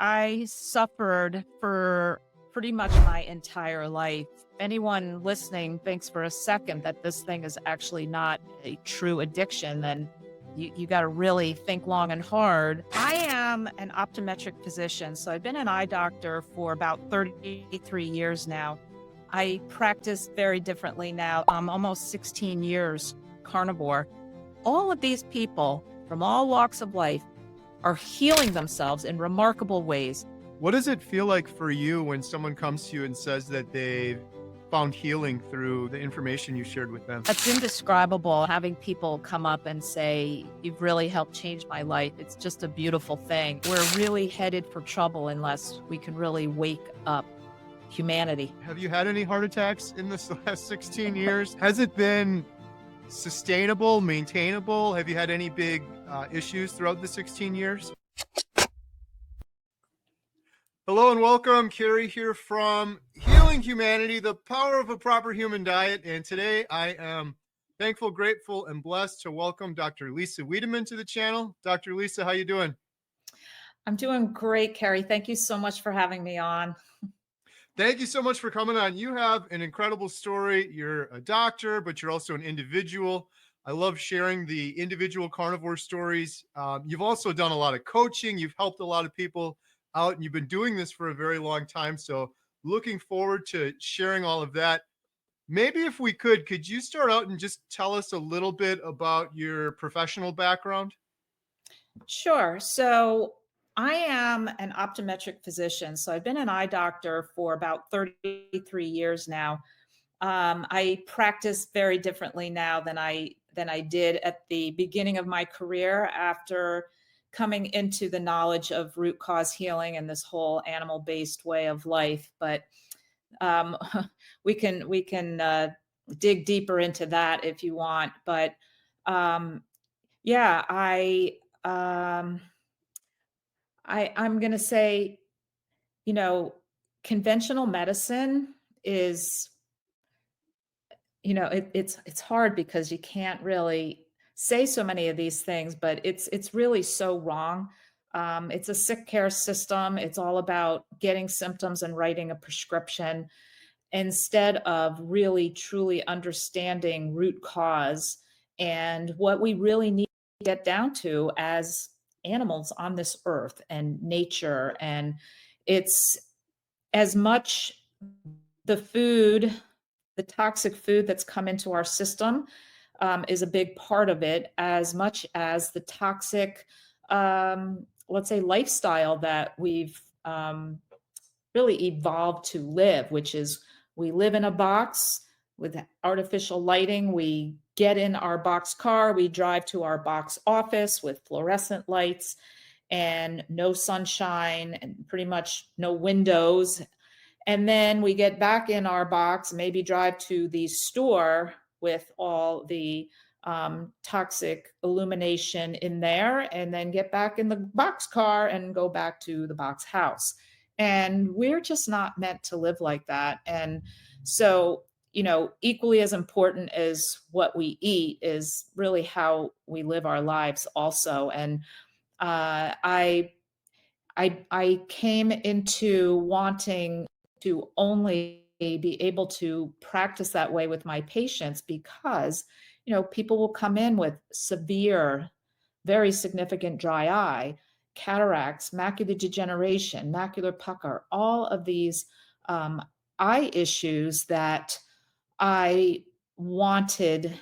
I suffered for pretty much my entire life. Anyone listening thinks for a second that this thing is actually not a true addiction, then you got to really think long and hard. I am an optometric physician, so I've been an eye doctor for about 33 years now. I practice very differently now. I'm almost 16 years carnivore. All of these people from all walks of life are healing themselves in remarkable ways. What does it feel like for you when someone comes to you and says that they've found healing through the information you shared with them? That's indescribable. Having people come up and say, "You've really helped change my life." It's just a beautiful thing. We're really headed for trouble unless we can really wake up humanity. Have you had any heart attacks in this last 16 years? Has it been sustainable, maintainable? Have you had any big issues throughout the 16 years? Hello and welcome. Carrie here from Healing Humanity, the power of a proper human diet. And today I am thankful, grateful, and blessed to welcome Dr. Lisa Wiedemann to the channel. Dr. Lisa, how you doing? I'm doing great, Carrie. Thank you so much for having me on. Thank you so much for coming on. You have an incredible story. You're a doctor, but you're also an individual. I love sharing the individual carnivore stories. You've also done a lot of coaching. You've helped a lot of people out, and you've been doing this for a very long time. So looking forward to sharing all of that. Maybe if we could you start out and just tell us a little bit about your professional background? Sure. So I am an optometric physician. So I've been an eye doctor for about 33 years now. I practice very differently now than I did at the beginning of my career after coming into the knowledge of root cause healing and this whole animal-based way of life. But um, we can dig deeper into that if you want. But yeah, um, I'm going to say, you know, conventional medicine is, it's hard because you can't really say so many of these things, but it's really so wrong. It's a sick care system. It's all about getting symptoms and writing a prescription instead of really truly understanding root cause and what we really need to get down to as animals on this earth and nature. And it's as much the food, the toxic food that's come into our system is a big part of it, as much as the toxic, let's say, lifestyle that we've really evolved to live, which is we live in a box with artificial lighting. We get in our box car, we drive to our box office with fluorescent lights and no sunshine and pretty much no windows. And then we get back in our box, maybe drive to the store with all the toxic illumination in there, and then get back in the box car and go back to the box house. And we're just not meant to live like that. And so, equally as important as what we eat is really how we live our lives also. And I came into wanting to only be able to practice that way with my patients because, people will come in with severe, very significant dry eye, cataracts, macular degeneration, macular pucker, all of these eye issues that I wanted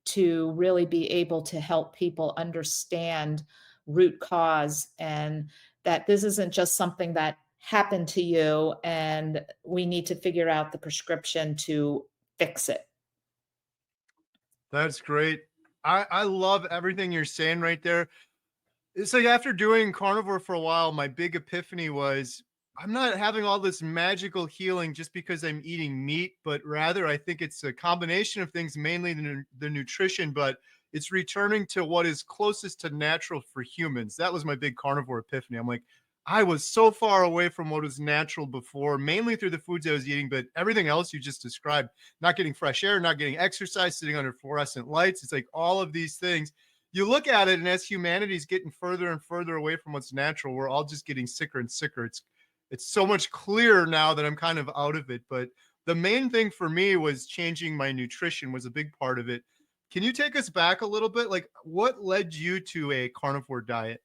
to really be able to help people understand root cause and that this isn't just something that happened to you and we need to figure out the prescription to fix it. That's great. I love everything you're saying right there. It's like after doing carnivore for a while, my big epiphany was I'm not having all this magical healing just because I'm eating meat, but rather I think it's a combination of things, mainly the nutrition, but it's returning to what is closest to natural for humans. That was my big carnivore epiphany. I'm like, I was so far away from what was natural before, mainly through the foods I was eating, but everything else you just described, not getting fresh air, not getting exercise, sitting under fluorescent lights. It's like all of these things. you look at it, and as humanity's getting further and further away from what's natural, we're all just getting sicker and sicker. It's so much clearer now that I'm kind of out of it. But the main thing for me was changing my nutrition was a big part of it. Can you take us back a little bit? Like, what led you to a carnivore diet?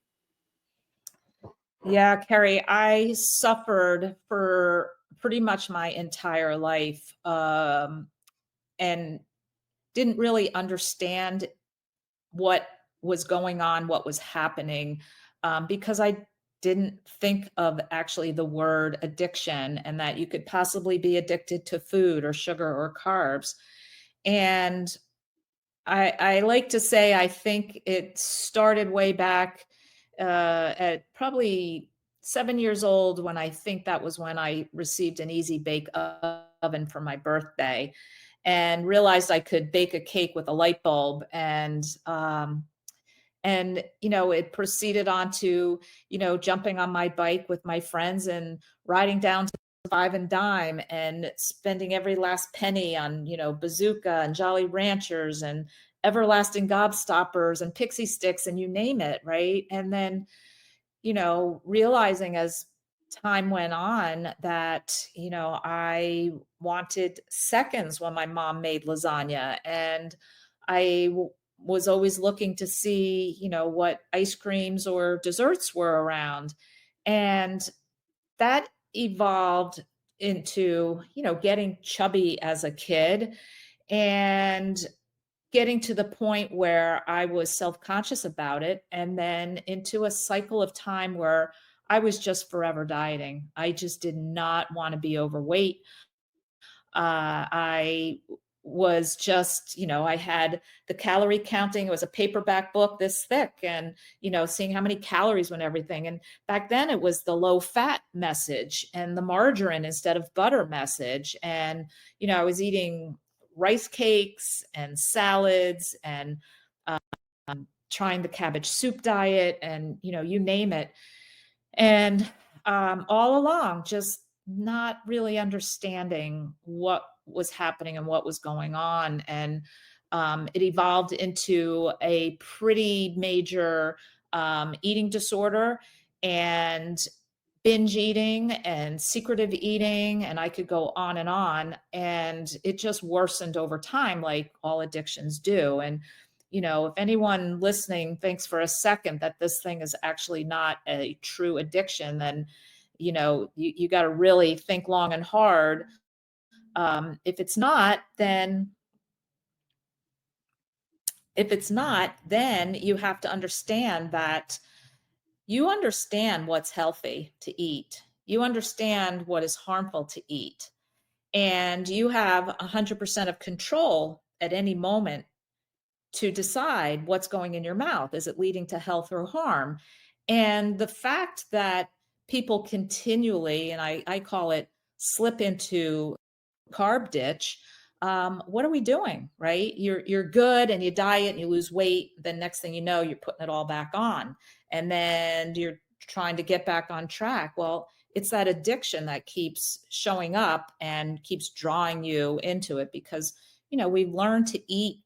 Yeah, Carrie, I suffered for pretty much my entire life, and didn't really understand what was going on, what was happening, because I didn't think of actually the word addiction and that you could possibly be addicted to food or sugar or carbs. And I like to say I think it started way back at probably 7 years old when I think that was when I received an easy bake oven for my birthday and realized I could bake a cake with a light bulb. And it proceeded on to jumping on my bike with my friends and riding down to Five and Dime and spending every last penny on bazooka and Jolly Ranchers and everlasting gobstoppers and pixie sticks and you name it, right? And then realizing as time went on that I wanted seconds when my mom made lasagna, and was always looking to see what ice creams or desserts were around. And that evolved into getting chubby as a kid and getting to the point where I was self-conscious about it, and then into a cycle of time where I was just forever dieting. I just did not wanna be overweight. I was just, I had the calorie counting. It was a paperback book this thick, and, seeing how many calories went everything. And back then it was the low fat message and the margarine instead of butter message. And, I was eating rice cakes and salads and trying the cabbage soup diet and, you name it. And all along, just not really understanding what was happening and what was going on. And it evolved into a pretty major eating disorder and binge eating and secretive eating. And I could go on and on. And it just worsened over time, like all addictions do. And if anyone listening thinks for a second that this thing is actually not a true addiction, then you got to really think long and hard. If it's not, then you have to understand that you understand what's healthy to eat. You understand what is harmful to eat. And you have 100% of control at any moment to decide what's going in your mouth. Is it leading to health or harm? And the fact that people continually, and I call it slip into carb ditch, what are we doing, right? You're good and you diet and you lose weight. Then next thing you know, you're putting it all back on. And then you're trying to get back on track. Well, it's that addiction that keeps showing up and keeps drawing you into it because, we've learned to eat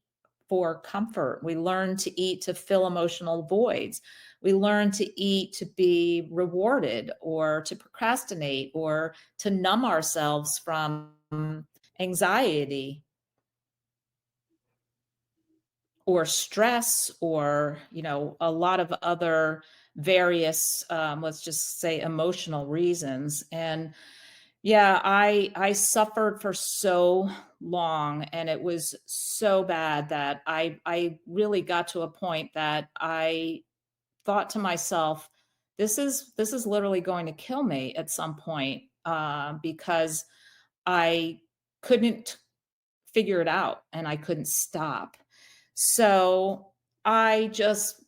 for comfort. We learn to eat to fill emotional voids. We learn to eat to be rewarded or to procrastinate or to numb ourselves from anxiety or stress or a lot of other various let's just say emotional reasons. And yeah, I suffered for so long, and it was so bad that I really got to a point that I thought to myself, this is literally going to kill me at some point, because I couldn't figure it out and I couldn't stop. So I just,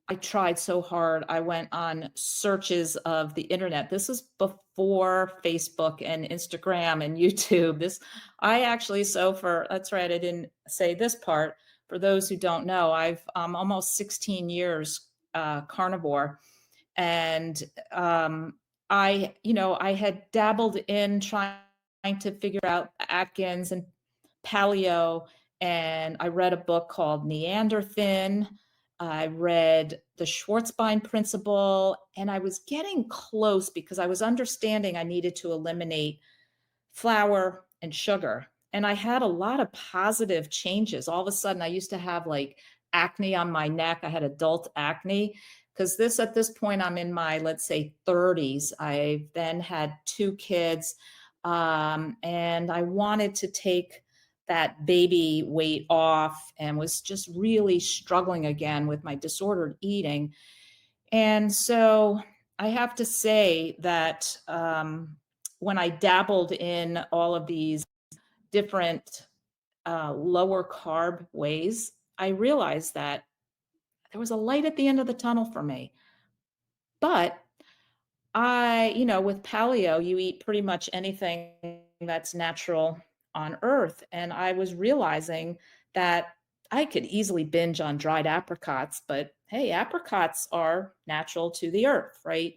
I tried so hard. I went on searches of the internet. This is before Facebook and Instagram and YouTube. I actually, so for, that's right, I didn't say this part. For those who don't know, I've almost 16 years carnivore. And I had dabbled in trying to figure out Atkins and paleo and I read a book called Neanderthal. I read the Schwarzbein principle, and I was getting close because I was understanding I needed to eliminate flour and sugar. And I had a lot of positive changes. All of a sudden, I used to have like acne on my neck. I had adult acne because this at this point, I'm in my, let's say, 30s. I then had two kids, and I wanted to take that baby weight off and was just really struggling again with my disordered eating. And so I have to say that when I dabbled in all of these different lower carb ways, I realized that there was a light at the end of the tunnel for me. But with paleo, you eat pretty much anything that's natural on earth. And I was realizing that I could easily binge on dried apricots, but hey, apricots are natural to the earth, right?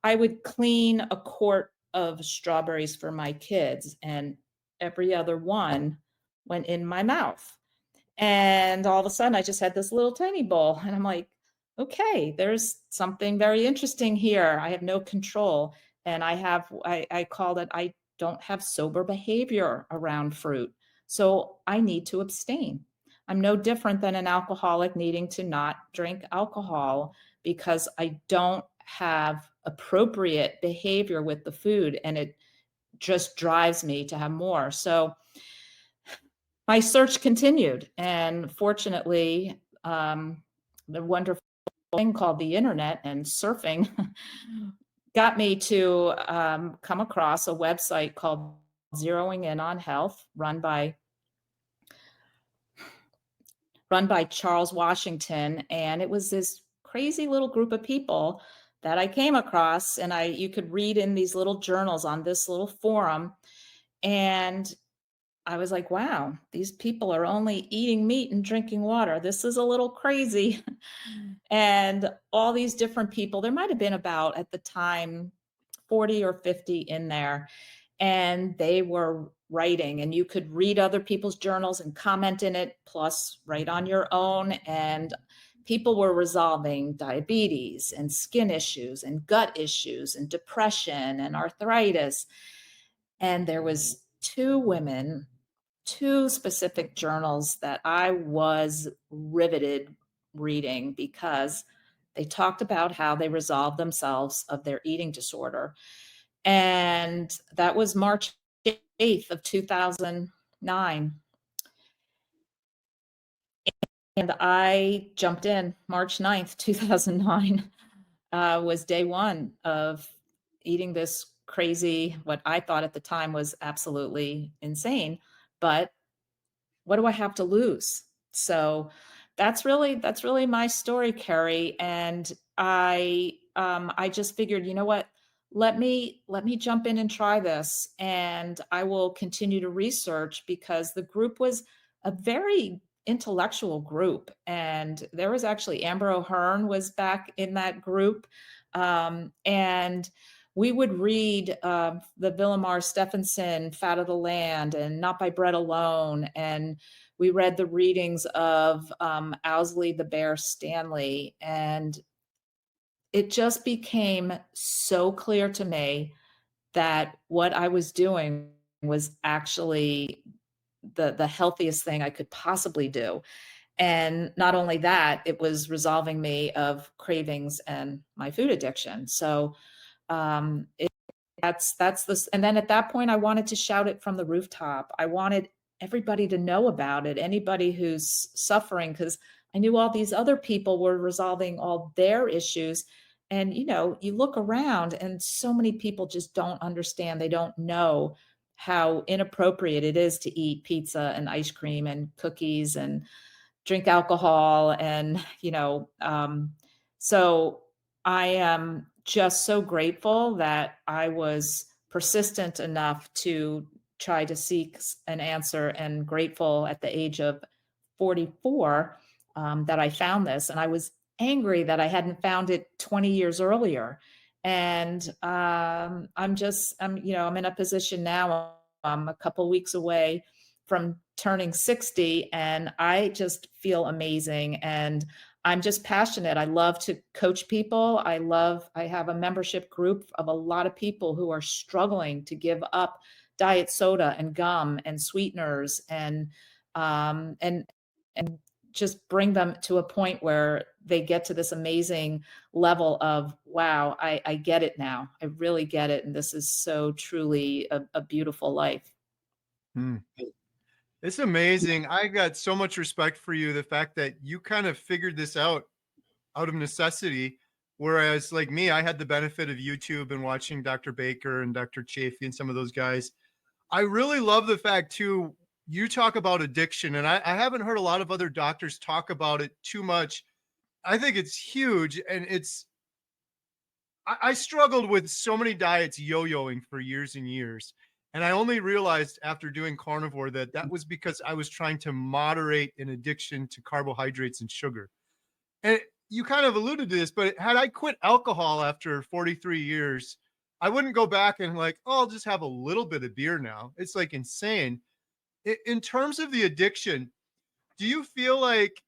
I would clean a quart of strawberries for my kids, and every other one went in my mouth. And all of a sudden, I just had this little tiny bowl, and I'm like, okay, there's something very interesting here. I have no control. And I call it, I don't have sober behavior around fruit. So I need to abstain. I'm no different than an alcoholic needing to not drink alcohol because I don't have appropriate behavior with the food, and it just drives me to have more. So my search continued, and fortunately, the wonderful thing called the internet and surfing got me to come across a website called Zeroing In on Health, run by Charles Washington, and it was this crazy little group of people that I came across, and I you could read in these little journals on this little forum, and I was like, wow, these people are only eating meat and drinking water. This is a little crazy. And all these different people, there might have been about at the time 40 or 50 in there, and they were writing, and you could read other people's journals and comment in it, plus write on your own. And people were resolving diabetes and skin issues and gut issues and depression and arthritis. And there was two women, two specific journals that I was riveted reading because they talked about how they resolved themselves of their eating disorder. And that was March 8th of 2009. And I jumped in March 9th, 2009, was day one of eating this crazy, what I thought at the time was absolutely insane. But what do I have to lose? So that's really my story, Carrie. And I just figured, you know what? Let me jump in and try this, and I will continue to research because the group was a very intellectual group, and there was actually Amber O'Hearn was back in that group, and we would read the Villamar Stephenson, Fat of the Land, and Not by Bread Alone. And we read the readings of Owsley the Bear Stanley. And it just became so clear to me that what I was doing was actually the healthiest thing I could possibly do. And not only that, it was resolving me of cravings and my food addiction. So um, that's this. And then at that point, I wanted to shout it from the rooftop. I wanted everybody to know about it, anybody who's suffering, because I knew all these other people were resolving all their issues. And, you look around and so many people just don't understand. They don't know how inappropriate it is to eat pizza and ice cream and cookies and drink alcohol. And so I am just so grateful that I was persistent enough to try to seek an answer, and grateful at the age of 44 that I found this. And I was angry that I hadn't found it 20 years earlier. And I'm in a position now. I'm a couple weeks away from turning 60, and I just feel amazing, and I'm just passionate. I love to coach people. I have a membership group of a lot of people who are struggling to give up diet soda and gum and sweeteners um, and and just bring them to a point where they get to this amazing level of, wow, I get it now. I really get it. And this is so truly a beautiful life. Hmm. It's amazing. I got so much respect for you. The fact that you kind of figured this out of necessity. Whereas, like me, I had the benefit of YouTube and watching Dr. Baker and Dr. Chafee and some of those guys. I really love the fact, too, you talk about addiction, and I haven't heard a lot of other doctors talk about it too much. I think it's huge. And I struggled with so many diets yo-yoing for years and years. And I only realized after doing carnivore that that was because I was trying to moderate an addiction to carbohydrates and sugar. And you kind of alluded to this, but had I quit alcohol after 43 years, I wouldn't go back and like, oh, I'll just have a little bit of beer now. It's like insane. In terms of the addiction, do you feel like,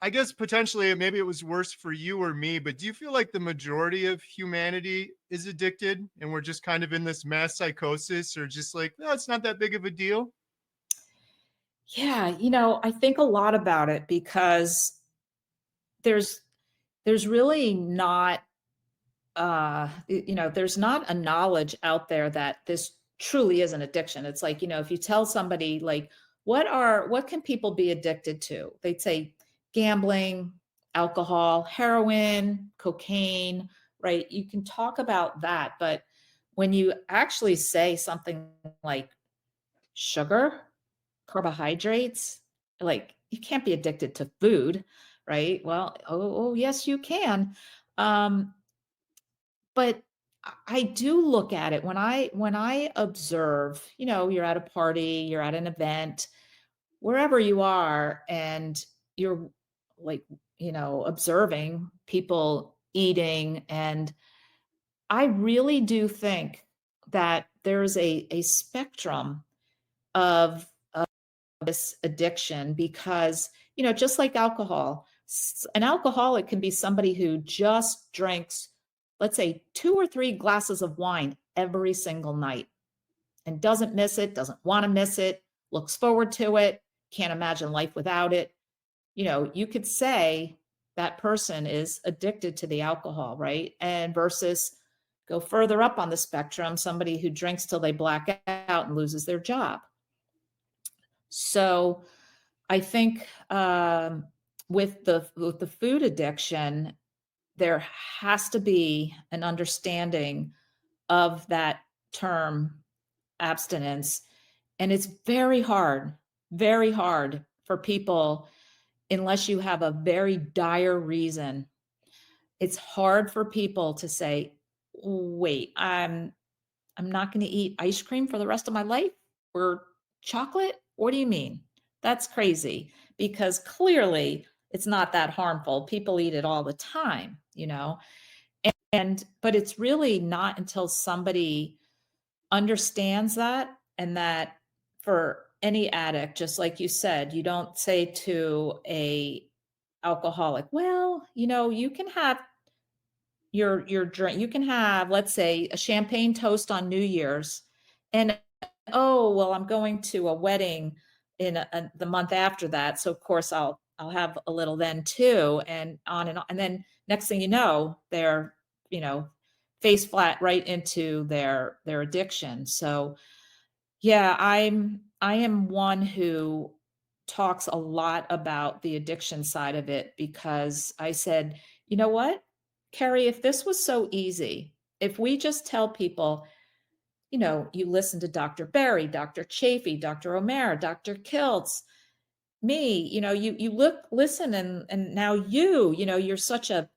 I guess potentially maybe it was worse for you or me, but do you feel like the majority of humanity is addicted and we're just kind of in this mass psychosis or just like, no, it's not that big of a deal? Yeah, I think a lot about it because there's there's really not there's not a knowledge out there that this truly is an addiction. It's like, if you tell somebody like what can people be addicted to? They'd say gambling, alcohol, heroin, cocaine, right? You can talk about that, but when you actually say something like sugar, carbohydrates, like you can't be addicted to food, right? Well, oh yes, you can. Um, but I do look at it when I observe, you're at a party, you're at an event, wherever you are, and you're like, observing people eating. And I really do think that there's a spectrum of this addiction because, just like alcohol, an alcoholic can be somebody who just drinks, let's say, 2 or 3 glasses of wine every single night and doesn't miss it, doesn't want to miss it, looks forward to it, can't imagine life without it. You could say that person is addicted to the alcohol, right? And versus go further up on the spectrum, somebody who drinks till they black out and loses their job. So I think with the food addiction, there has to be an understanding of that term abstinence, and it's very hard for people unless you have a very dire reason. It's hard for people to say, "Wait, I'm not going to eat ice cream for the rest of my life or chocolate? What do you mean? That's crazy because clearly it's not that harmful. People eat it all the time. And but it's really not until somebody understands that and that for any addict, just like you said, you don't say to a alcoholic, well, you can have your drink. You can have, let's say, a champagne toast on New Year's, and oh well, I'm going to a wedding in the month after that, so of course I'll have a little then too, and on, and then next thing you know, they're you know face flat right into their addiction. So yeah, I am one who talks a lot about the addiction side of it because I said, "You know what, Carrie, if this was so easy, if we just tell people, you listen to Dr. Berry, Dr. Chafee, Dr. O'Mara, Dr. Kiltz, me, you listen, and now you're such a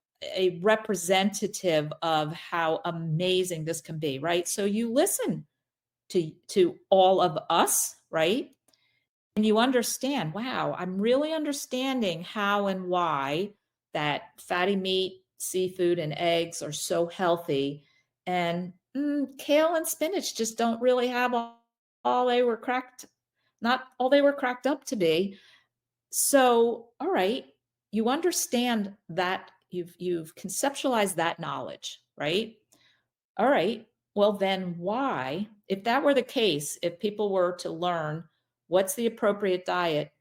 representative of how amazing this can be, right? So you listen to all of us, right? And you understand, wow, I'm really understanding how and why that fatty meat, seafood, and eggs are so healthy. And kale and spinach just don't really have all they were cracked not all they were cracked up to be. So, all right, you understand that you've conceptualized that knowledge, right? All right. Well, then why, if that were the case, if people were to learn what's the appropriate diet,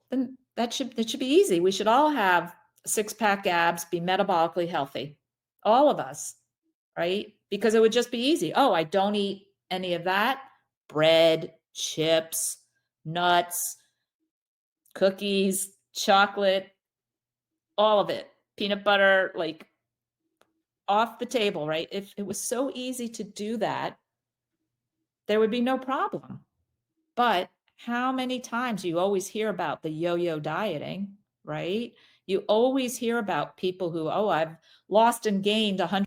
then that should be easy. We should all have six-pack abs, be metabolically healthy. All of us, right? Because it would just be easy. Oh, I don't eat any of that. Bread, chips, nuts, cookies, chocolate, all of it. Peanut butter, like off the table, right? If it was so easy to do that, there would be no problem. But how many times you always hear about the yo-yo dieting, right? You always hear about people who, oh, I've lost and gained 100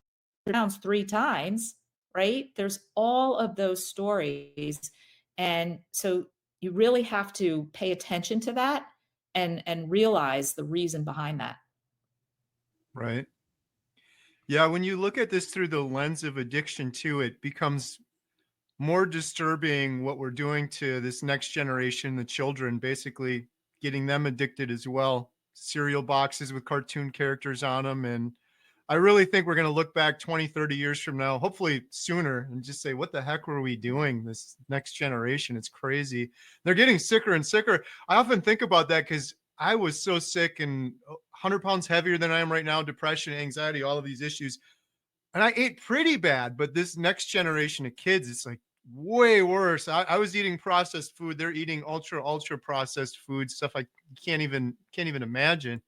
pounds 3 times, right? There's all of those stories. And so you really have to pay attention to that and realize the reason behind that. Right. Yeah, when you look at this through the lens of addiction too, it becomes more disturbing what we're doing to this next generation, the children, basically getting them addicted as well. Cereal boxes with cartoon characters on them. And I really think we're going to look back 20, 30 years from now, hopefully sooner, and just say, what the heck were we doing? This next generation, it's crazy. They're getting sicker and sicker. I often think about that because I was so sick and 100 pounds heavier than I am right now, depression, anxiety, all of these issues. And I ate pretty bad, but this next generation of kids, it's like way worse. I was eating processed food. They're eating ultra processed food, stuff I can't even imagine.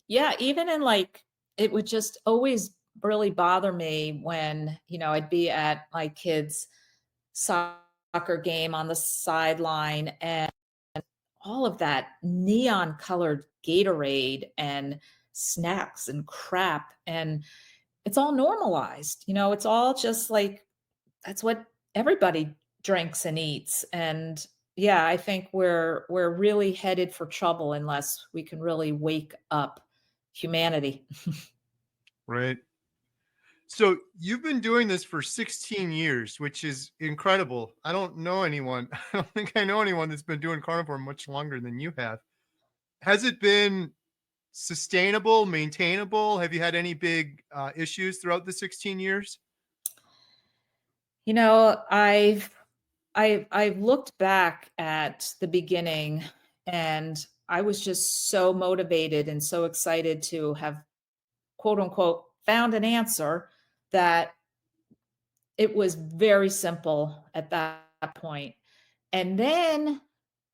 Yeah, even in like it would just always really bother me when, I'd be at my kids' soccer game on the sideline and all of that neon colored Gatorade and snacks and crap, and it's all normalized. It's all just like that's what everybody drinks and eats. And yeah, I think we're really headed for trouble unless we can really wake up humanity. Right. So you've been doing this for 16 years, which is incredible. I don't know anyone. I don't think I know anyone that's been doing carnivore much longer than you have. Has it been sustainable, maintainable? Have you had any big issues throughout the 16 years? You know, I've looked back at the beginning and I was just so motivated and so excited to have quote unquote found an answer that it was very simple at that point. And then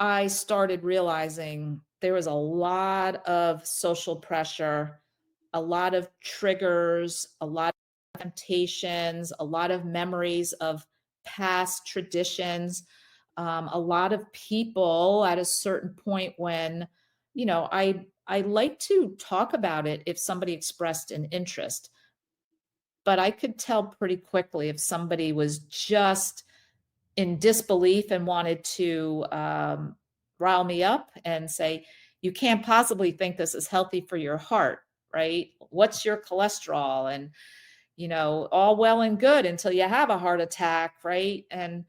I started realizing there was a lot of social pressure, a lot of triggers, a lot of temptations, a lot of memories of past traditions, a lot of people at a certain point when, I like to talk about it if somebody expressed an interest, but I could tell pretty quickly if somebody was just in disbelief and wanted to rile me up and say, "You can't possibly think this is healthy for your heart, right? What's your cholesterol?" And, all well and good until you have a heart attack, right? And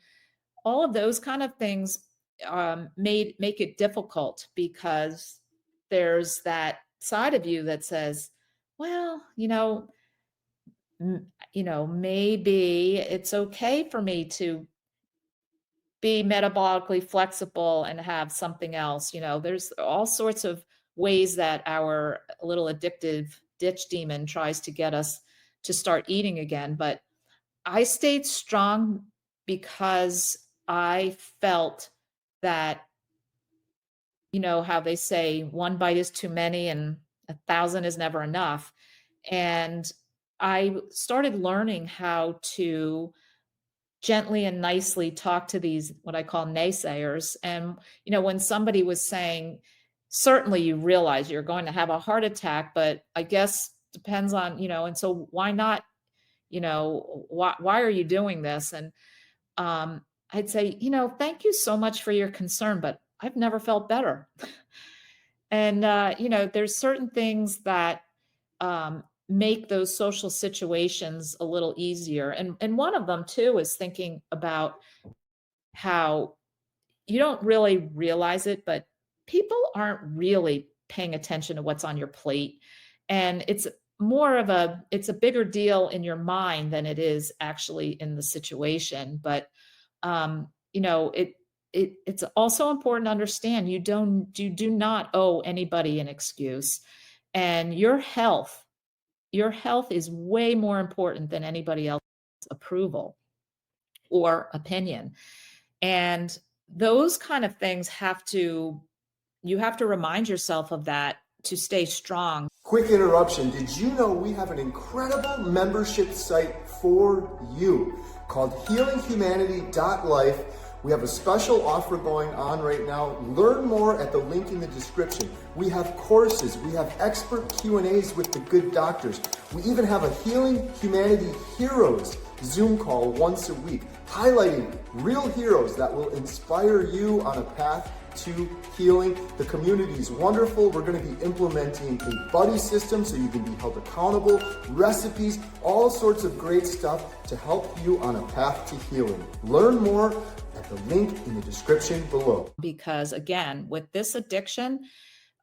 all of those kind of things make it difficult because there's that side of you that says, well, maybe it's okay for me to be metabolically flexible and have something else. There's all sorts of ways that our little addictive ditch demon tries to get us to start eating again. But I stayed strong because I felt that, how they say one bite is too many and 1,000 is never enough. And I started learning how to gently and nicely talk to these what I call naysayers. And when somebody was saying, certainly you realize you're going to have a heart attack, but I guess depends on, and so why not, why are you doing this? And I'd say, thank you so much for your concern, but I've never felt better. And there's certain things that make those social situations a little easier. And one of them too is thinking about how you don't really realize it, but people aren't really paying attention to what's on your plate. And it's a bigger deal in your mind than it is actually in the situation. But it's also important to understand you do not owe anybody an excuse. And your health is way more important than anybody else's approval or opinion. And those kind of things you have to remind yourself of that to stay strong. Quick interruption. Did you know we have an incredible membership site for you called healinghumanity.life? We have a special offer going on right now. Learn more at the link in the description. We have courses, we have expert Q&As with the good doctors. We even have a Healing Humanity Heroes Zoom call once a week, highlighting real heroes that will inspire you on a path to healing. The community is wonderful. We're going to be implementing a buddy system so you can be held accountable, recipes, all sorts of great stuff to help you on a path to healing. Learn more at the link in the description below. Because again, with this addiction,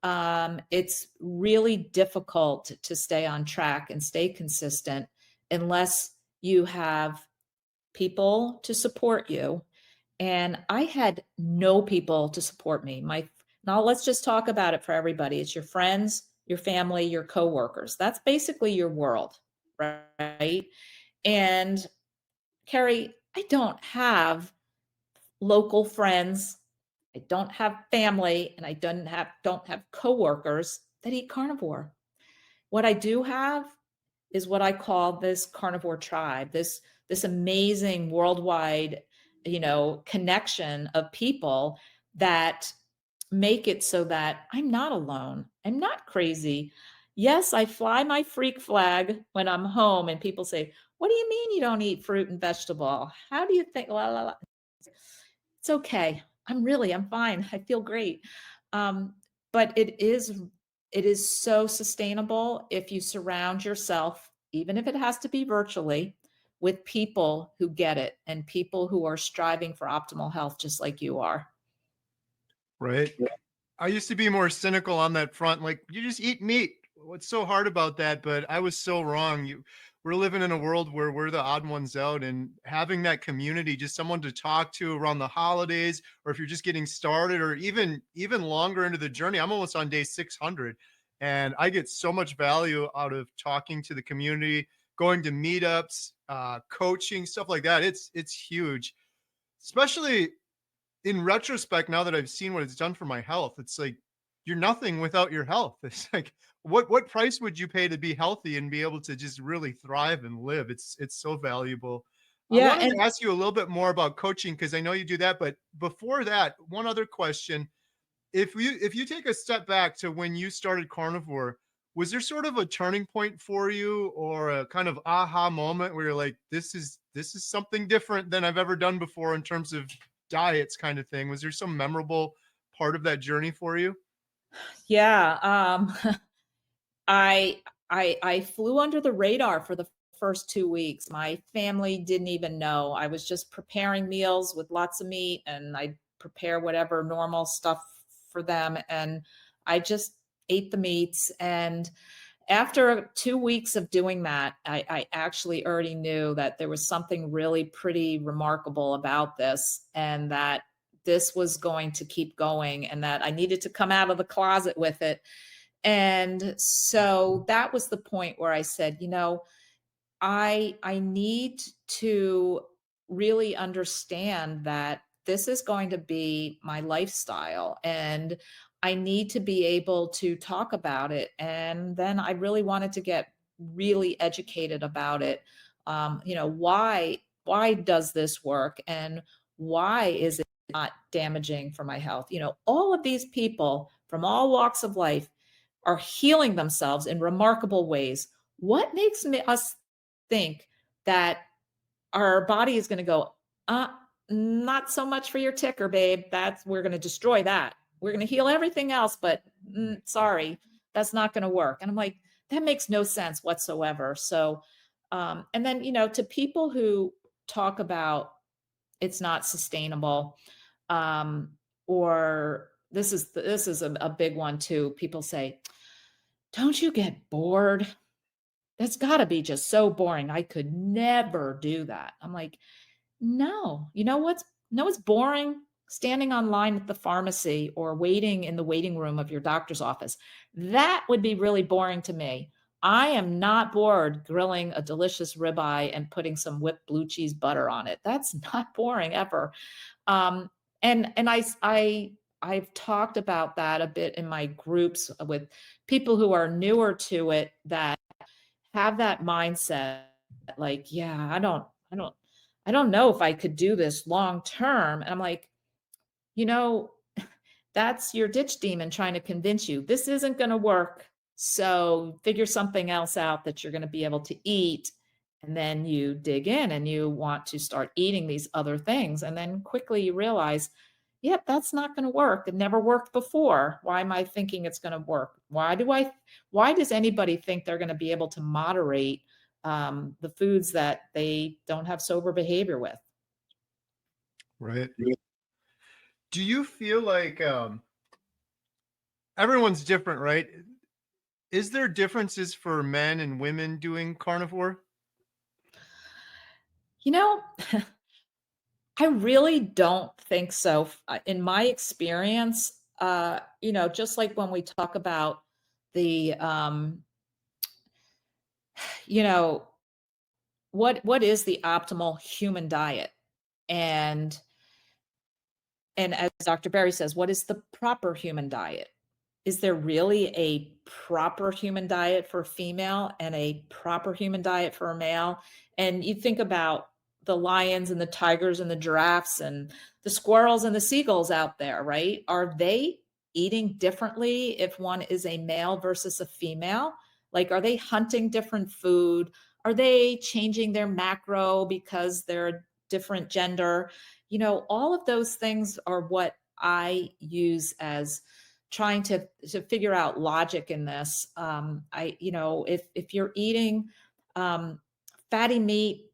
it's really difficult to stay on track and stay consistent unless you have people to support you. And I had no people to support me. Now let's just talk about it for everybody. It's your friends, your family, your coworkers. That's basically your world, right? And Carrie, I don't have local friends. I don't have family, and I don't have coworkers that eat carnivore. What I do have is what I call this carnivore tribe, this amazing worldwide, connection of people that make it so that I'm not alone. I'm not crazy. Yes, I fly my freak flag when I'm home and people say, "What do you mean you don't eat fruit and vegetable? How do you think?" La, la, la. It's okay. I'm fine. I feel great. Um, but it is so sustainable if you surround yourself, even if it has to be virtually, with people who get it and people who are striving for optimal health just like you are. Right. I used to be more cynical on that front. Like, you just eat meat. What's so hard about that? But I was so wrong. We're living in a world where we're the odd ones out, and having that community, just someone to talk to around the holidays, or if you're just getting started, or even longer into the journey. I'm almost on day 600, and I get so much value out of talking to the community, going to meetups, coaching, stuff like that. It's huge, especially in retrospect, now that I've seen what it's done for my health. It's like, you're nothing without your health. It's like, what price would you pay to be healthy and be able to just really thrive and live? It's so valuable. I Yeah, wanted and to ask you a little bit more about coaching because I know you do that. But before that, one other question. If you take a step back to when you started carnivore, was there sort of a turning point for you, or a kind of aha moment where you're like, this is something different than I've ever done before in terms of diets, kind of thing? Was there some memorable part of that journey for you? yeah, I flew under the radar for the first 2 weeks. My family didn't even know. I was just preparing meals with lots of meat, and I'd prepare whatever normal stuff for them, and I just ate the meats. And after 2 weeks of doing that, I actually already knew that there was something really pretty remarkable about this, and that this was going to keep going, and that I needed to come out of the closet with it. And so that was the point where I said, I need to really understand that this is going to be my lifestyle, and I need to be able to talk about it. And then I really wanted to get really educated about it. Why does this work, and why is it not damaging for my health? All of these people from all walks of life are healing themselves in remarkable ways. What makes us think that our body is going to go, uh, not so much for your ticker, babe. We're going to destroy that. We're going to heal everything else, but sorry, that's not going to work. And I'm like, that makes no sense whatsoever. So, and then, to people who talk about it's not sustainable, Um, or this is a big one too. People say, "Don't you get bored? That's got to be just so boring. I could never do that." I'm like, "No. You know what's no, it's boring? Standing online at the pharmacy or waiting in the waiting room of your doctor's office. That would be really boring to me. I am not bored grilling a delicious ribeye and putting some whipped blue cheese butter on it. That's not boring ever." Um, and I've talked about that a bit in my groups with people who are newer to it that have that mindset like, yeah, I don't know if I could do this long term. And I'm like, you know, that's your ditch demon trying to convince you this isn't going to work. So figure something else out that you're going to be able to eat. And then you dig in and you want to start eating these other things. And then quickly you realize, yep, that's not going to work. It never worked before. Why am I thinking it's going to work? Why does anybody think they're going to be able to moderate the foods that they don't have sober behavior with? Right. Do you feel like everyone's different, right? Is there differences for men and women doing carnivore? You know, I really don't think so. In my experience, just like when we talk about the, you know, what is the optimal human diet? And as Dr. Berry says, what is the proper human diet? Is there really a proper human diet for a female and a proper human diet for a male? And you think about the lions and the tigers and the giraffes and the squirrels and the seagulls out there, right? Are they eating differently if one is a male versus a female? Like, are they hunting different food? Are they changing their macro because they're a different gender? All of those things are what I use as trying to figure out logic in this. If you're eating fatty meat,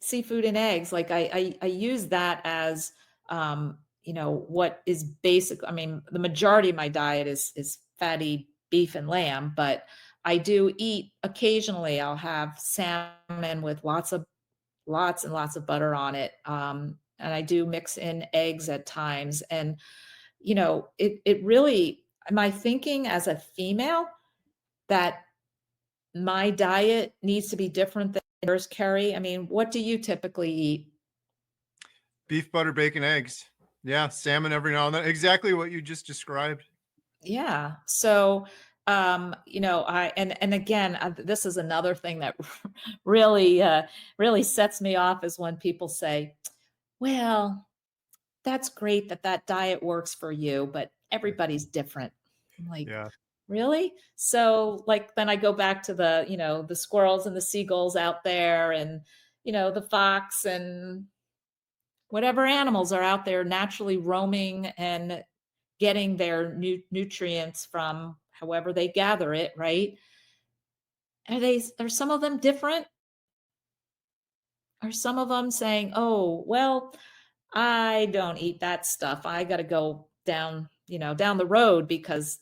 seafood, and eggs, like I use that as what is basic. I mean, the majority of my diet is fatty beef and lamb, but I do eat occasionally. I'll have salmon with lots and lots of butter on it. And I do mix in eggs at times. And, it really, am I thinking as a female that my diet needs to be different than yours, Carrie? I mean, what do you typically eat? Beef, butter, bacon, eggs. Yeah, salmon every now and then. Exactly what you just described. Yeah. So, and again, this is another thing that really, really sets me off is when people say, well, that's great that that diet works for you, but everybody's different. I'm like, Yeah, really? So like, then I go back to the squirrels and the seagulls out there and, the fox and whatever animals are out there naturally roaming and getting their nutrients from however they gather it, right? Are some of them different? Are some of them saying, oh, well, I don't eat that stuff. I got to go down the road because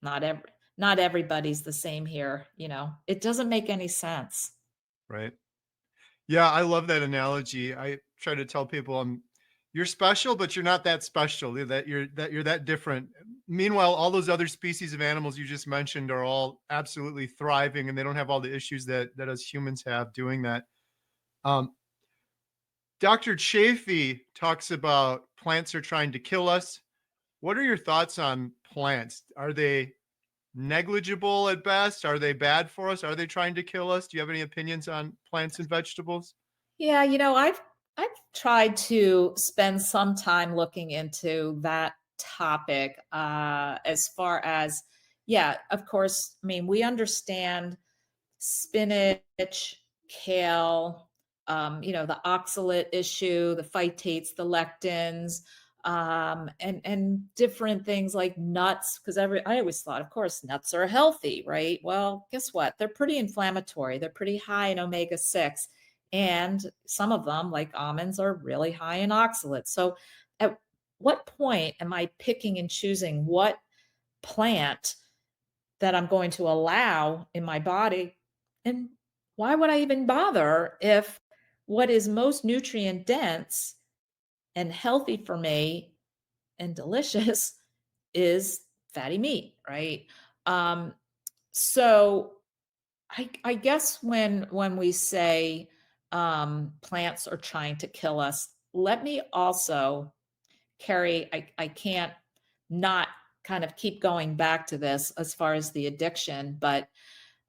not every not everybody's the same here. It doesn't make any sense. right. Yeah, I love that analogy. I try to tell people you're special, but you're not that special. You're that different. Meanwhile, all those other species of animals you just mentioned are all absolutely thriving and they don't have all the issues that us humans have doing that. Um, Dr. Chafee talks about plants are trying to kill us. What are your thoughts on plants? Are they negligible at best? Are they bad for us? Are they trying to kill us? Do you have any opinions on plants and vegetables? Yeah, I've tried to spend some time looking into that topic as far as, yeah, of course, I mean, we understand spinach, kale, the oxalate issue, the phytates, the lectins, and different things like nuts. Because I always thought, of course, nuts are healthy, right? Well, guess what? They're pretty inflammatory. They're pretty high in omega 6. And some of them, like almonds, are really high in oxalates. So at what point am I picking and choosing what plant that I'm going to allow in my body? And why would I even bother if what is most nutrient dense and healthy for me and delicious is fatty meat, right? Um, so I guess when we say plants are trying to kill us, let me also carry. I can't not kind of keep going back to this as far as the addiction, but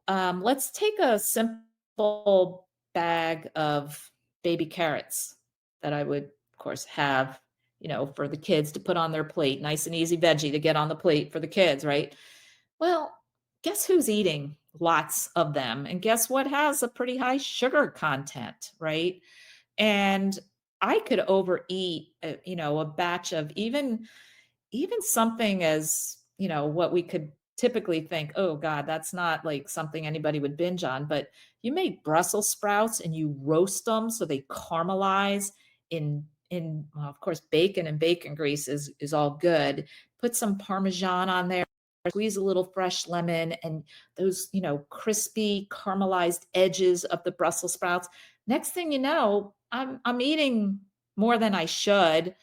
let's take a simple bag of baby carrots that I would, of course, have, for the kids to put on their plate. Nice and easy veggie to get on the plate for the kids, right? Well, guess who's eating lots of them? And guess what has a pretty high sugar content, right? And I could overeat, a batch of even something as, what we could typically think, oh God, that's not like something anybody would binge on. But you make Brussels sprouts and you roast them so they caramelize in well, of course, bacon and bacon grease is all good. Put some Parmesan on there, squeeze a little fresh lemon, and those, crispy caramelized edges of the Brussels sprouts. Next thing you know, I'm eating more than I should.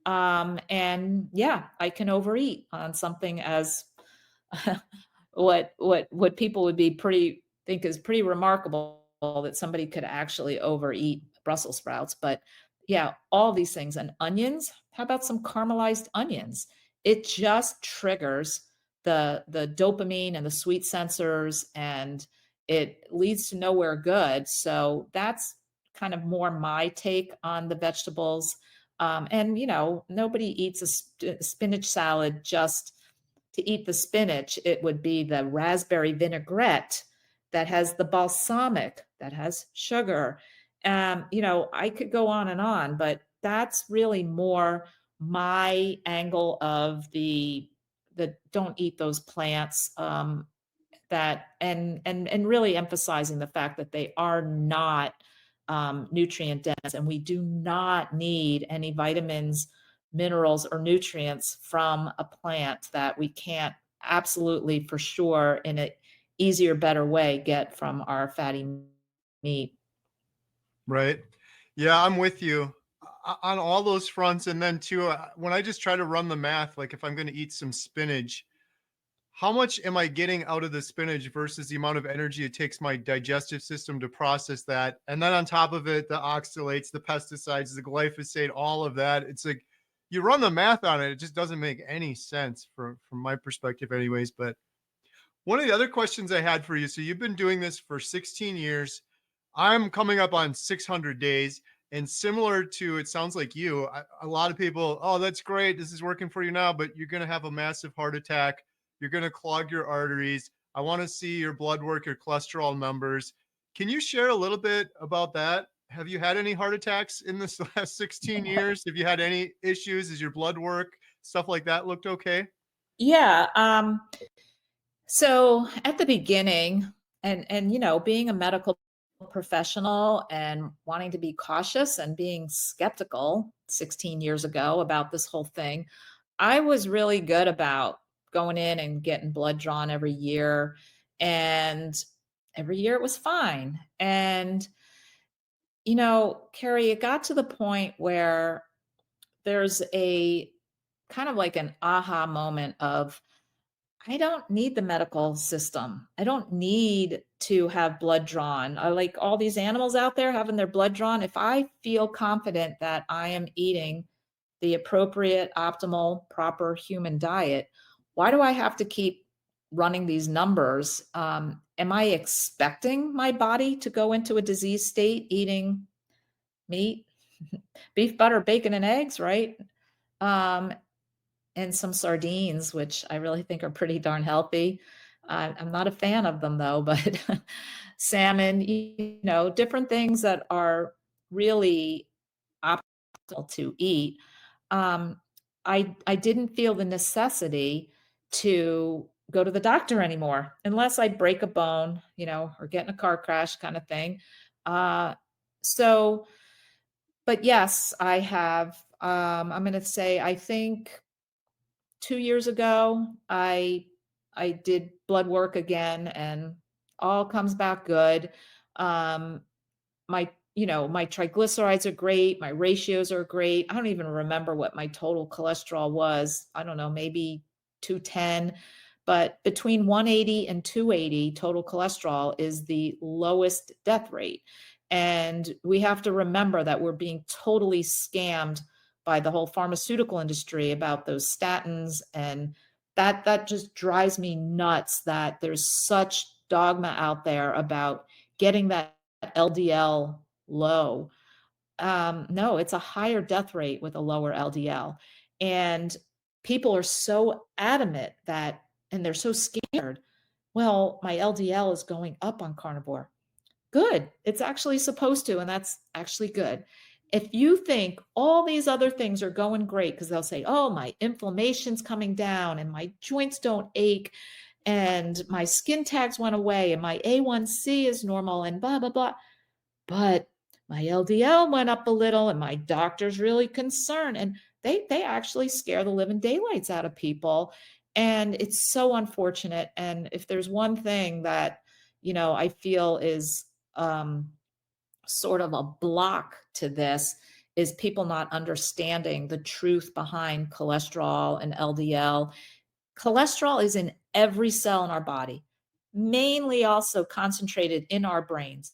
And yeah, I can overeat on something as what people would be pretty think is pretty remarkable that somebody could actually overeat Brussels sprouts. But yeah, all these things and onions. How about some caramelized onions? It just triggers the dopamine and the sweet sensors, and it leads to nowhere good. So that's kind of more my take on the vegetables. And nobody eats a spinach salad just to eat the spinach. It would be the raspberry vinaigrette that has the balsamic, that has sugar. I could go on, but that's really more my angle of the don't eat those plants. That and really emphasizing the fact that they are not nutrient dense, and we do not need any vitamins, minerals, or nutrients from a plant that we can't absolutely for sure in a easier, better way get from our fatty meat. Right. Yeah, I'm with you on all those fronts. And then too, when I just try to run the math, like if I'm going to eat some spinach, how much am I getting out of the spinach versus the amount of energy it takes my digestive system to process that? And then on top of it, the oxalates, the pesticides, the glyphosate, all of that. It's like you run the math on it, it just doesn't make any sense from my perspective, anyways. But one of the other questions I had for you, so you've been doing this for 16 years. I'm coming up on 600 days. And similar to, it sounds like you, a lot of people, oh, that's great. This is working for you now, but you're going to have a massive heart attack. You're going to clog your arteries. I want to see your blood work, your cholesterol numbers. Can you share a little bit about that? Have you had any heart attacks in this last 16 years? Have you had any issues? Is your blood work, stuff like that looked okay? Yeah. So at the beginning, and being a medical professional and wanting to be cautious and being skeptical 16 years ago about this whole thing, I was really good about going in and getting blood drawn every year, and every year it was fine. And Carrie, it got to the point where there's a kind of like an aha moment of I don't need the medical system. I don't need to have blood drawn. I like all these animals out there having their blood drawn. If I feel confident that I am eating the appropriate, optimal, proper human diet, why do I have to keep running these numbers? Am I expecting my body to go into a disease state eating meat, beef, butter, bacon, and eggs, right? Um, and some sardines, which I really think are pretty darn healthy. I'm not a fan of them though, but salmon, different things that are really optimal to eat. Um, I didn't feel the necessity to go to the doctor anymore unless I break a bone, or get in a car crash kind of thing. Uh, So, but yes, I have, I'm going to say, I think 2 years ago, I did blood work again and all comes back good. Um, my my triglycerides are great, my ratios are great. I don't even remember what my total cholesterol was. I don't know, maybe 210, but between 180 and 280 total cholesterol is the lowest death rate. And we have to remember that we're being totally scammed by the whole pharmaceutical industry about those statins, and that just drives me nuts that there's such dogma out there about getting that LDL low. No, it's a higher death rate with a lower LDL. And people are so adamant that, and they're so scared. Well, my LDL is going up on carnivore. Good. It's actually supposed to, and that's actually good. If you think all these other things are going great, because they'll say, oh, my inflammation's coming down and my joints don't ache and my skin tags went away and my A1C is normal and blah, blah, blah. But my LDL went up a little and my doctor's really concerned. And they actually scare the living daylights out of people. And it's so unfortunate. And if there's one thing that, I feel is um, sort of a block to this, is people not understanding the truth behind cholesterol and LDL. Cholesterol is in every cell in our body, mainly also concentrated in our brains.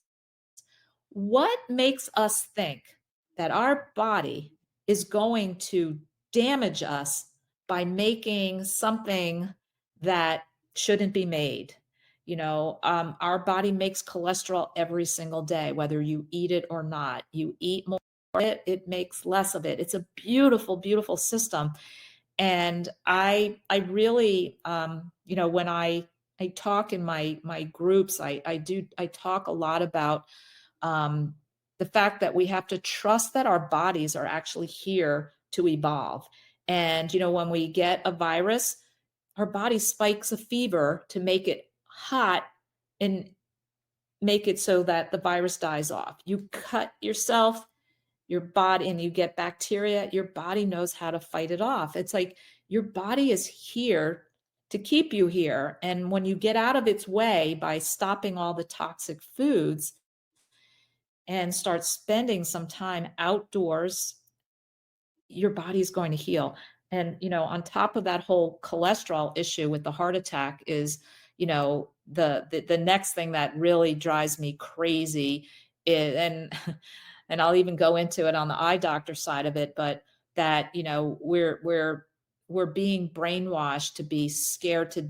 What makes us think that our body is going to damage us by making something that shouldn't be made? Our body makes cholesterol every single day, whether you eat it or not. You eat more of it, it makes less of it. It's a beautiful, beautiful system. And I really, when I talk in my groups, I talk a lot about um, the fact that we have to trust that our bodies are actually here to evolve. And, when we get a virus, our body spikes a fever to make it hot and make it so that the virus dies off. You cut yourself, your body, and you get bacteria, your body knows how to fight it off. It's like your body is here to keep you here. And when you get out of its way by stopping all the toxic foods, and start spending some time outdoors, your body's going to heal. And, on top of that whole cholesterol issue with the heart attack is, the next thing that really drives me crazy is, and and I'll even go into it on the eye doctor side of it, but that, we're being brainwashed to be scared to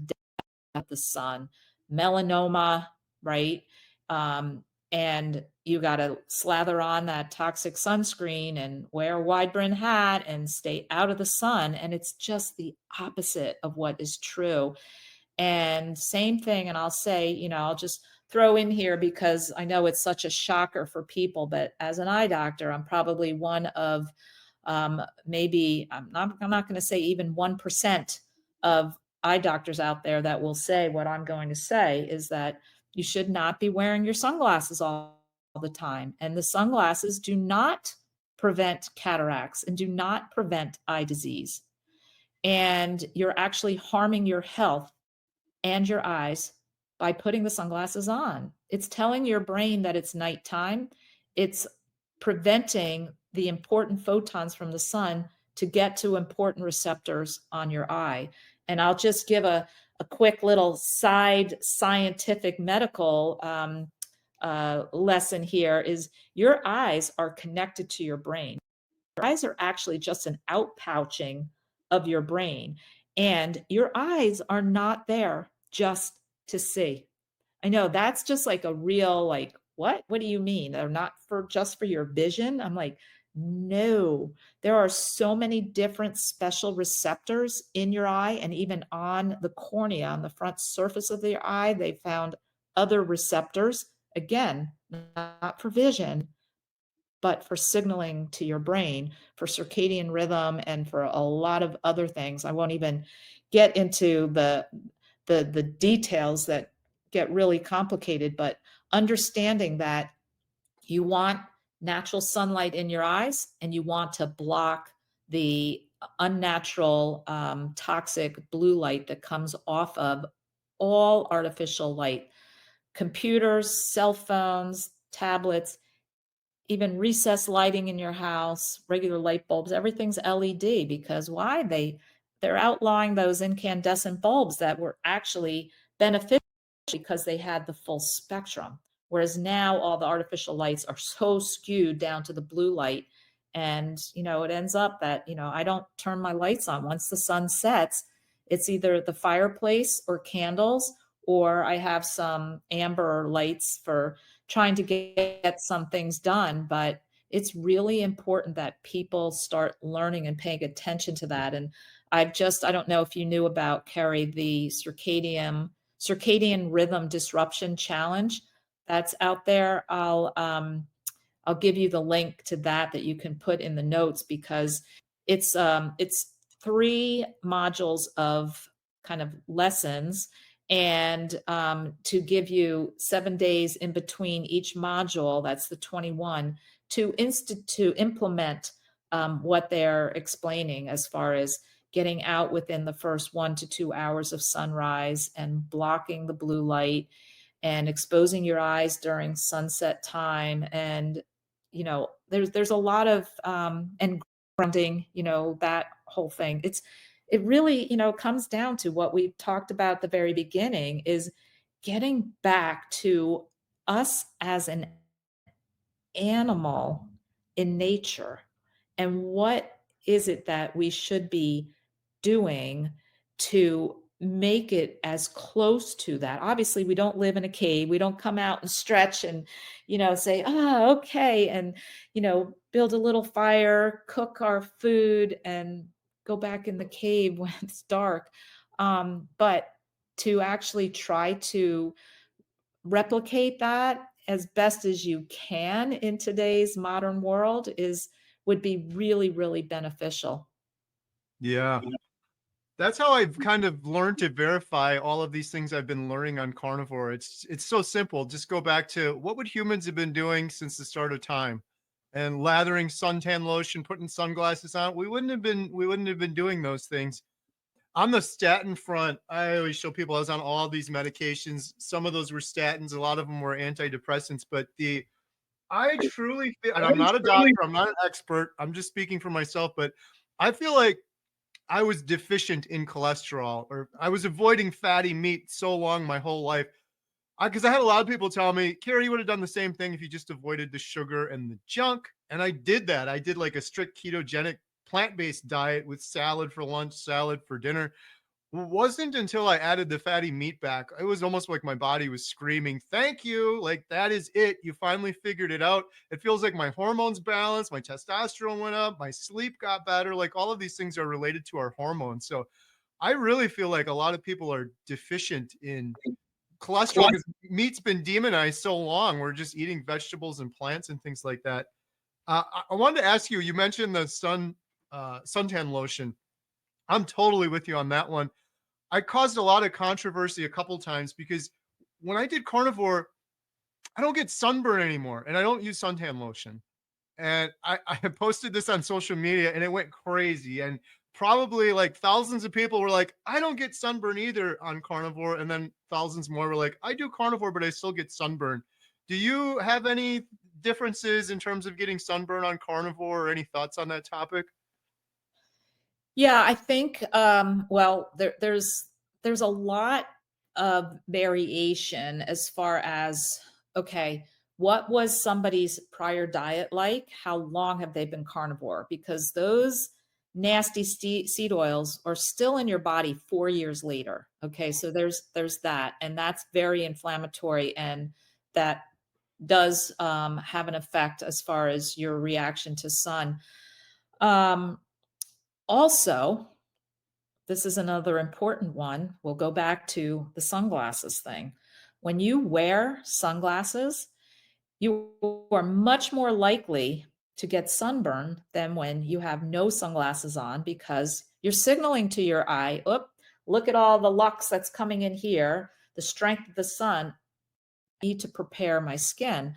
at the sun, melanoma, right? And you got to slather on that toxic sunscreen and wear a wide brim hat and stay out of the sun. And it's just the opposite of what is true. And same thing, and I'll say, I'll just throw in here because I know it's such a shocker for people, but as an eye doctor, I'm probably one of maybe I'm not going to say even 1% of eye doctors out there that will say what I'm going to say, is that you should not be wearing your sunglasses all the time. And the sunglasses do not prevent cataracts and do not prevent eye disease. And you're actually harming your health and your eyes by putting the sunglasses on. It's telling your brain that it's nighttime. It's preventing the important photons from the sun to get to important receptors on your eye. And I'll just give a quick little side scientific medical lesson here is your eyes are connected to your brain. Your eyes are actually just an outpouching of your brain. And your eyes are not there just to see. I know that's just like a real, like, what? What do you mean? They're not for just for your vision? I'm like, no, there are so many different special receptors in your eye and even on the cornea, on the front surface of your eye. They found other receptors, again, not for vision, but for signaling to your brain, for circadian rhythm, and for a lot of other things. I won't even get into the details that get really complicated, but understanding that you want natural sunlight in your eyes, and you want to block the unnatural toxic blue light that comes off of all artificial light, computers, cell phones, tablets, even recessed lighting in your house, regular light bulbs, everything's LED. Because why? They're outlawing those incandescent bulbs that were actually beneficial because they had the full spectrum. Whereas now all the artificial lights are so skewed down to the blue light. And, it ends up that, I don't turn my lights on. Once the sun sets, it's either the fireplace or candles, or I have some amber lights for trying to get some things done. But it's really important that people start learning and paying attention to that. And I don't know if you knew about, Carrie, the circadian rhythm disruption challenge that's out there. I'll give you the link to that you can put in the notes, because it's 3 modules of kind of lessons, and to give you 7 days in between each module, that's the 21, to implement what they're explaining as far as getting out within the first 1 to 2 hours of sunrise and blocking the blue light and exposing your eyes during sunset time. And there's a lot of and grounding, that whole thing. It really, comes down to what we talked about at the very beginning, is getting back to us as an animal in nature. And what is it that we should be doing to make it as close to that? Obviously, we don't live in a cave. We don't come out and stretch and, say, oh, okay. And, build a little fire, cook our food, and go back in the cave when it's dark. But to actually try to replicate that as best as you can in today's modern world would be really, really beneficial. Yeah. That's how I've kind of learned to verify all of these things I've been learning on Carnivore. It's so simple. Just go back to what would humans have been doing since the start of time, and lathering suntan lotion, putting sunglasses on. We wouldn't have been doing those things. On the statin front, I always show people I was on all these medications. Some of those were statins, a lot of them were antidepressants, but I truly feel, and I'm not a doctor, I'm not an expert, I'm just speaking for myself, but I feel like I was deficient in cholesterol, or I was avoiding fatty meat so long my whole life. Because I had a lot of people tell me, Carrie, you would have done the same thing if you just avoided the sugar and the junk. And I did that. I did like a strict ketogenic plant-based diet with salad for lunch, salad for dinner. Wasn't until I added the fatty meat back, it was almost like my body was screaming, thank you. Like, that is it. You finally figured it out. It feels like my hormones balanced, my testosterone went up, my sleep got better. Like, all of these things are related to our hormones. So I really feel like a lot of people are deficient in cholesterol because meat's been demonized so long. We're just eating vegetables and plants and things like that. I wanted to ask you, you mentioned the suntan lotion. I'm totally with you on that one. I caused a lot of controversy a couple times because when I did Carnivore, I don't get sunburn anymore, and I don't use suntan lotion. And I posted this on social media, and it went crazy. And probably like thousands of people were like, I don't get sunburn either on Carnivore. And then thousands more were like, I do Carnivore, but I still get sunburn. Do you have any differences in terms of getting sunburn on Carnivore, or any thoughts on that topic? Yeah, I think, well, there's a lot of variation as far as, okay, what was somebody's prior diet like? How long have they been carnivore? Because those nasty seed oils are still in your body 4 years later. Okay, so there's that, and that's very inflammatory, and that does have an effect as far as your reaction to sun. Um, Also, this is another important one. We'll go back to the sunglasses thing. When you wear sunglasses, you are much more likely to get sunburn than when you have no sunglasses on, because you're signaling to your eye, oh, look at all the lux that's coming in here, the strength of the sun, I need to prepare my skin.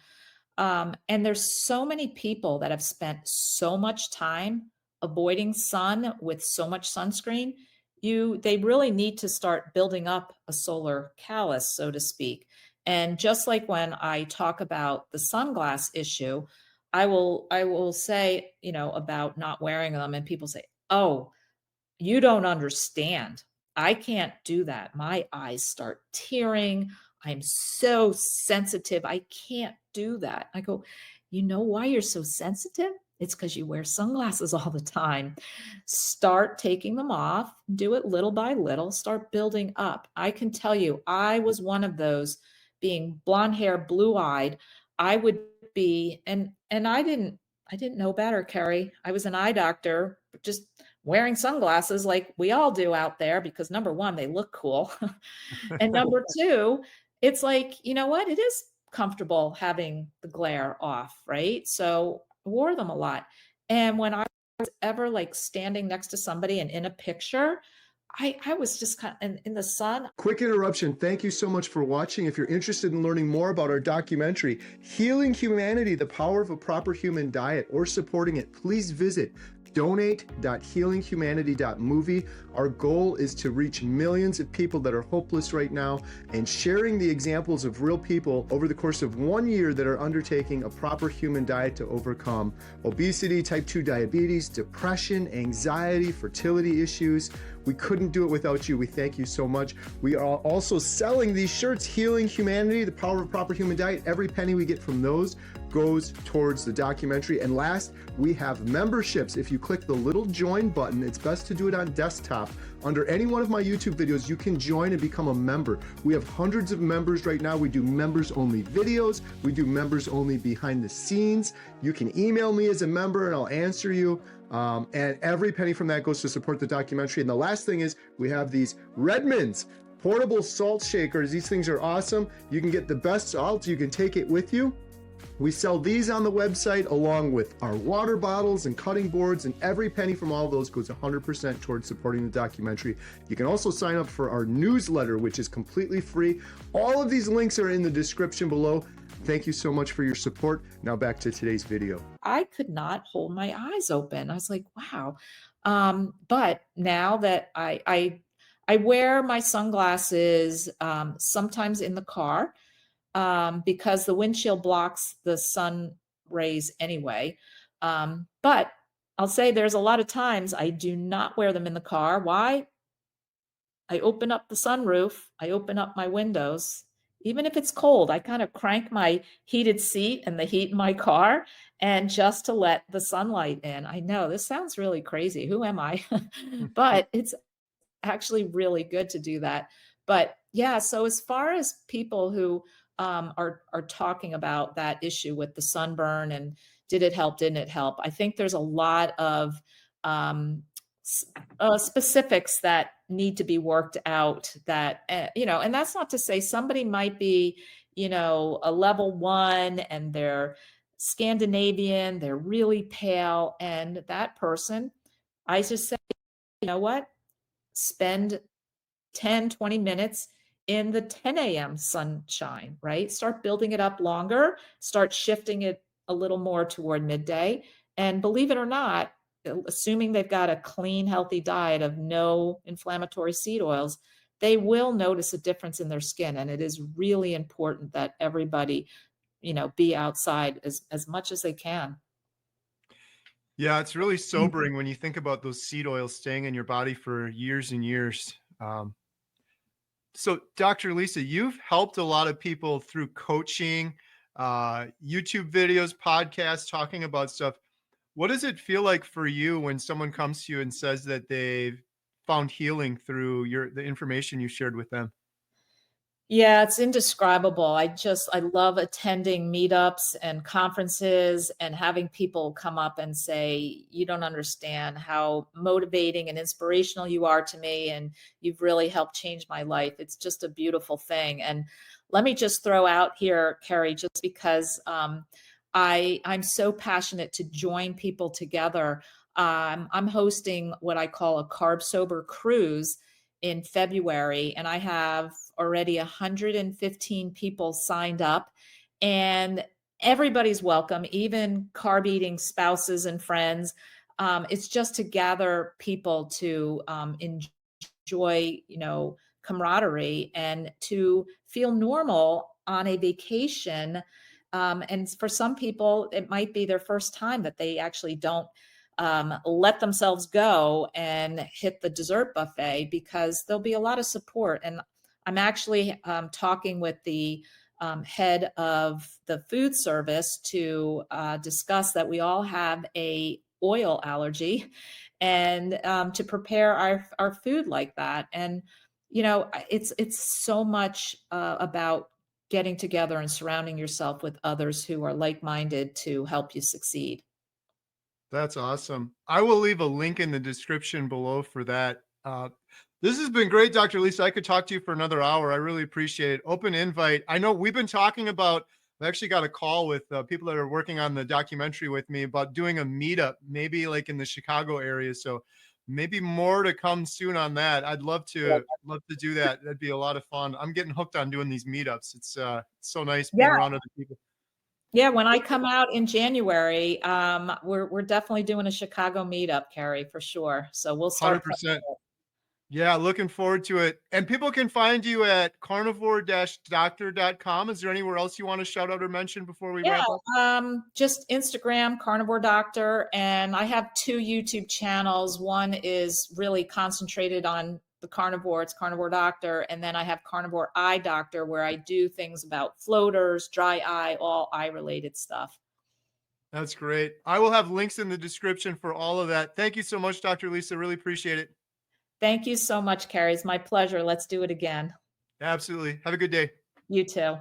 And there's so many people that have spent so much time avoiding sun with so much sunscreen. They really need to start building up a solar callus, so to speak. And just like when I talk about the sunglass issue, I will say, about not wearing them, and people say, "Oh, you don't understand. I can't do that. My eyes start tearing. I'm so sensitive. I can't do that." I go, "You know why you're so sensitive? It's because you wear sunglasses all the time. Start taking them off. Do it little by little. Start building up." I can tell you, I was one of those being blonde hair, blue eyed. I would be, and I didn't know better, Carrie. I was an eye doctor, just wearing sunglasses like we all do out there because number one, they look cool. And number two, it's like, you know what? It is comfortable having the glare off, right? So I wore them a lot. And when I was ever like standing next to somebody and in a picture, I was just kind of in the sun. Quick interruption. Thank you so much for watching. If you're interested in learning more about our documentary, Healing Humanity, The Power of a Proper Human Diet, or supporting it, please visit donate.healinghumanity.movie. Our goal is to reach millions of people that are hopeless right now and sharing the examples of real people over the course of 1 year that are undertaking a proper human diet to overcome obesity, type 2 diabetes, depression, anxiety, fertility issues. We couldn't do it without you. We thank you so much. We are also selling these shirts, Healing Humanity, The Power of a Proper Human Diet. Every penny we get from those goes towards the documentary. And last, we have memberships. If you click the little join button, it's best to do it on desktop. Under any one of my YouTube videos, you can join and become a member. We have hundreds of members right now. We do members only videos. We do members only behind the scenes. You can email me as a member and I'll answer you. And every penny from that goes to support the documentary. And the last thing is we have these Redmond's portable salt shakers. These things are awesome. You can get the best salt. You can take it with you. We sell these on the website along with our water bottles and cutting boards, and every penny from all of those goes 100% towards supporting the documentary. You can also sign up for our newsletter, which is completely free. All of these links are in the description below. Thank you so much for your support. Now back to today's video. I could not hold my eyes open. I was like, wow. But now that I wear my sunglasses sometimes in the car, because the windshield blocks the sun rays anyway. But I'll say there's a lot of times I do not wear them in the car. Why? I open up the sunroof, I open up my windows. Even if it's cold, I kind of crank my heated seat and the heat in my car, and just to let the sunlight in. I know this sounds really crazy. Who am I? But it's actually really good to do that. But yeah, so as far as people who are talking about that issue with the sunburn and did it help, didn't it help? I think there's a lot of um, specifics that need to be worked out. That and that's not to say somebody might be, a level 1 and they're Scandinavian, they're really pale, and that person, I just say, you know what? Spend 10, 20 minutes in the 10 a.m. sunshine, right? Start building it up longer, start shifting it a little more toward midday. And believe it or not, assuming they've got a clean, healthy diet of no inflammatory seed oils, they will notice a difference in their skin. And it is really important that everybody, be outside as much as they can. Yeah, it's really sobering when you think about those seed oils staying in your body for years and years. So, Dr. Lisa, you've helped a lot of people through coaching, YouTube videos, podcasts, talking about stuff. What does it feel like for you when someone comes to you and says that they've found healing through the information you shared with them? Yeah, it's indescribable. I love attending meetups and conferences and having people come up and say, "You don't understand how motivating and inspirational you are to me, and you've really helped change my life." It's just a beautiful thing. And let me just throw out here, Carrie, just because I'm so passionate to join people together. I'm hosting what I call a carb sober cruise in February, and I have already 115 people signed up. And everybody's welcome, even carb eating spouses and friends. It's just to gather people to enjoy, camaraderie and to feel normal on a vacation. And for some people, it might be their first time that they actually don't let themselves go and hit the dessert buffet, because there'll be a lot of support. And I'm actually talking with the head of the food service to discuss that we all have a oil allergy, and to prepare our food like that. And it's so much about getting together and surrounding yourself with others who are like-minded to help you succeed. That's awesome. I will leave a link in the description below for that. This has been great, Dr. Lisa. I could talk to you for another hour. I really appreciate it. Open invite. I know we've been talking about, I actually got a call with people that are working on the documentary with me about doing a meetup, maybe like in the Chicago area. So maybe more to come soon on that. I'd love to do that. That'd be a lot of fun. I'm getting hooked on doing these meetups. It's so nice being Yeah. around other people. Yeah, when I come out in January, we're definitely doing a Chicago meetup, Carrie, for sure. So we'll start. 100%. Yeah, looking forward to it. And people can find you at carnivore-doctor.com. Is there anywhere else you want to shout out or mention before we Yeah, wrap up? just Instagram, Carnivore Doctor, and I have 2 YouTube channels. One is really concentrated on the carnivore, it's Carnivore Doctor, and then I have Carnivore Eye Doctor, where I do things about floaters, dry eye, all eye-related stuff. That's great. I will have links in the description for all of that. Thank you so much, Dr. Lisa. Really appreciate it. Thank you so much, Carrie. It's my pleasure. Let's do it again. Absolutely. Have a good day. You too.